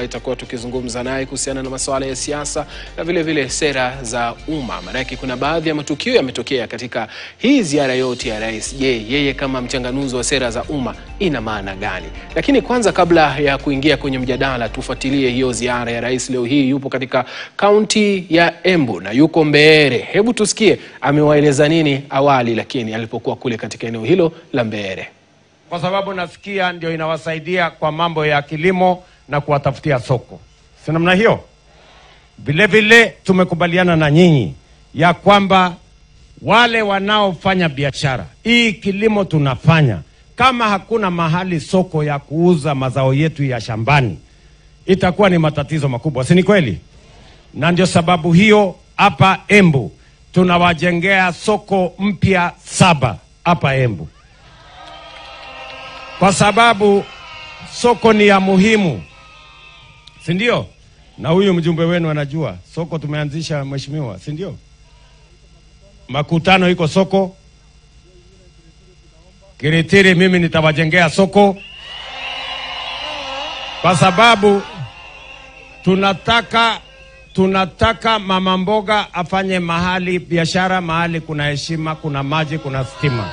Itakuwa tukizungumza naye kuhusiana na masuala ya siasa na vile vile sera za umma. Maana kuna baadhi ya matukio yametokea katika hii ziara yote ya rais. Je, yeye kama mchanganuzi wa sera za umma ina maana gani? Lakini kwanza, kabla ya kuingia kwenye mjadala, tufuatilie hiyo ziara ya rais. Leo hii yupo katika kaunti ya Embu na yuko Mbeere. Hebu tusikie amewaeleza nini awali, lakini alipokuwa kule katika eneo hilo la Mbeere. Kwa sababu nasikia ndio inawasaidia kwa mambo ya kilimo na kuwatafutia soko. Si namna hiyo? Vile vile tumekubaliana na nyinyi ya kwamba wale wanaofanya biashara, hii kilimo tunafanya, kama hakuna mahali soko ya kuuza mazao yetu ya shambani, itakuwa ni matatizo makubwa. Si ni kweli? Na ndio sababu hiyo hapa Embu tunawajengea soko mpya 7 hapa Embu. Kwa sababu soko ni ya muhimu. Si ndio? Na huyu mjumbe wenu anajua soko tumeanzisha, mheshimiwa, si ndio? Makutano iko soko. Kiritiri mimi nitawajengea soko. Kwa sababu tunataka mama mboga afanye mahali biashara, mahali kuna heshima, kuna maji, kuna stima.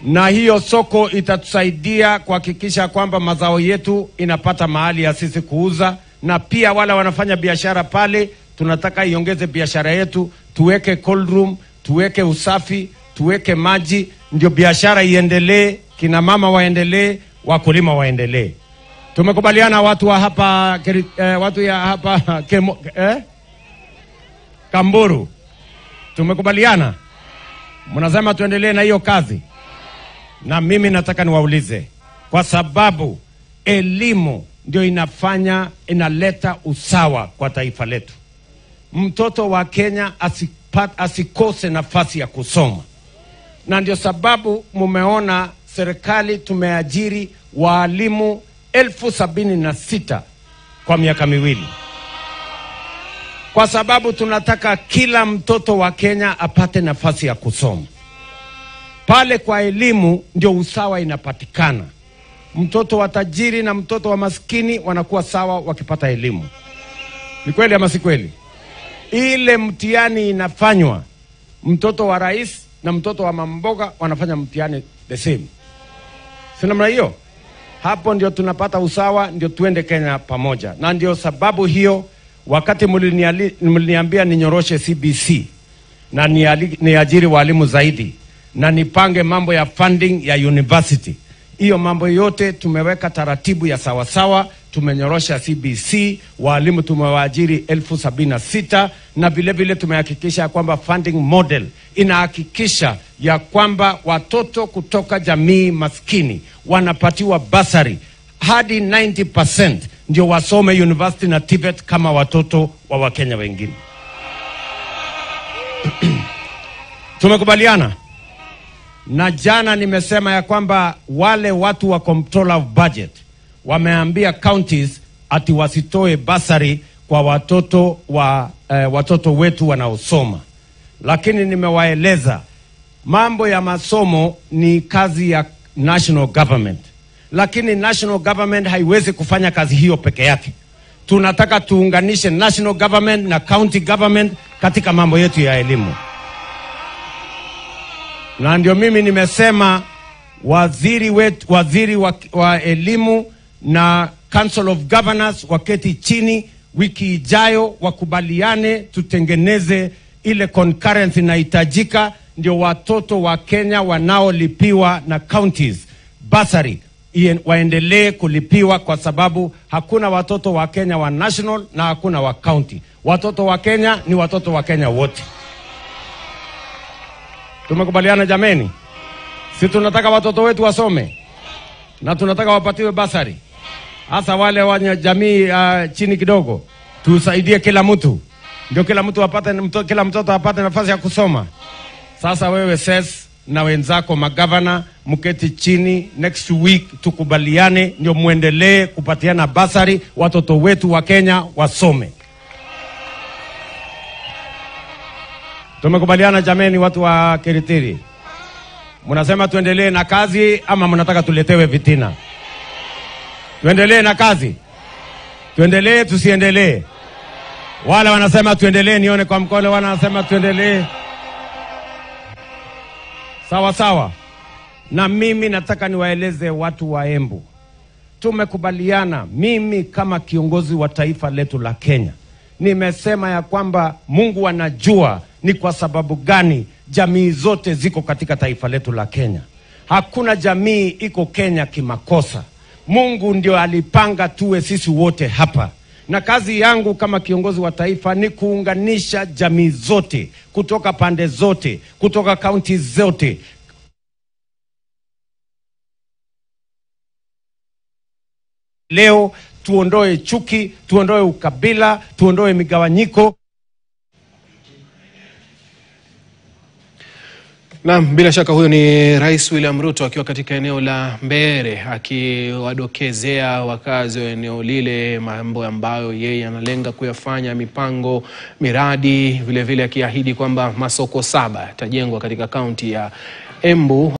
Na hiyo soko itatusaidia kuhakikisha kwamba mazao yetu inapata mahali ya sisi kuuza, na pia wale wanafanya biashara pale tunataka iongeze biashara yetu, tuweke cold room, tuweke usafi, tuweke maji, ndio biashara iendelee, kina mama waendelee, wakulima waendelee. Tumekubaliana watu wa hapa watu ya hapa Kamburu. Tumekubaliana. Mnasema tuendelee na hiyo kazi. Na mimi nataka niwaulize, kwa sababu elimu ndio inaleta usawa kwa taifa letu. Mtoto wa Kenya asikose nafasi ya kusoma. Na ndio sababu mumeona serikali tumeajiri walimu 76,000 kwa miaka miwili. Kwa sababu tunataka kila mtoto wa Kenya apate nafasi ya kusoma. Pale kwa elimu ndio usawa inapatikana. Mtoto wa tajiri na mtoto wa maskini wanakuwa sawa wakipata elimu. Ni kweli ama si kweli? Ile mtihani inafanywa, mtoto wa rais na mtoto wa mamboga wanafanya mtihani the same. Si namna hiyo? Hapo ndio tunapata usawa, ndio tuende Kenya pamoja. Na ndio sababu hiyo wakati mliniambia ninyoroshe CBC na niajiri walimu zaidi na nipange mambo ya funding ya university, hiyo mambo yote tumeweka taratibu ya sawasawa. Tumenyorosha CBC, walimu tumewaajiri 76,000, na vile vile tumehakikisha kwamba funding model inahakikisha ya kwamba watoto kutoka jamii maskini wanapatiwa basari hadi 90% ndio wasome university na TVET kama watoto wa Wakenya wengine. Tumekubaliana. Na jana nimesema ya kwamba wale watu wa Comptroller of Budget wameambia counties ati wasitoe basari kwa watoto wetu wanaosoma. Lakini nimewaeleza mambo ya masomo ni kazi ya national government. Lakini national government haiwezi kufanya kazi hiyo peke yake. Tunataka tuunganishe national government na county government katika mambo yetu ya elimu. Na ndio mimi nimesema waziri wa elimu na Council of Governors waketi chini wiki ijayo, wakubaliane tutengeneze ile concurrence inahitajika, ndio watoto wa Kenya wanaolipiwa na counties basari waendelee kulipiwa, kwa sababu hakuna watoto wa Kenya wa national na hakuna wa county. Watoto wa Kenya ni watoto wa Kenya wote. Tumekubaliana jameni? Si tunataka watoto wetu wasome na tunataka wapatiwe basari. Hasa wale wa jamii chini kidogo, tusaidie kila mtu. Ndio kila mtu apate, kila mtoto apate nafasi ya kusoma. Sasa wewe SES na wenzako magavana mketi chini next week, tukubaliane ndio muendelee kupatiana basari watoto wetu wa Kenya wasome. Tumekubaliana jameni, watu wa Kiritiri? Mnasema tuendelee na kazi ama mnataka tuletewe vitina? Tuendelee na kazi? Tuendelee tusiendelee? Wale wanasema tuendelee, nione kwa mkono. Wale wanasema tuendelee. Sawa sawa. Na mimi nataka niwaeleze watu wa Embu. Tumekubaliana, mimi kama kiongozi wa taifa letu la Kenya, nimesema ya kwamba Mungu anajua ni kwa sababu gani jamii zote ziko katika taifa letu la Kenya. Hakuna jamii iko Kenya kimakosa. Mungu ndio alipanga tuwe sisi wote hapa. Na kazi yangu kama kiongozi wa taifa ni kuunganisha jamii zote, kutoka pande zote, kutoka kaunti zote. Leo tuondoe chuki, tuondoe ukabila, tuondoe migawanyiko. Naam, bila shaka huyo ni Rais William Ruto akiwa katika eneo la Mbeere, akiwadokezea wakazi wa eneo lile mambo ambayo yeye analenga kuyafanya, mipango, miradi, vile vile akiahidi kwamba masoko 7 yatajengwa katika kaunti ya Embu.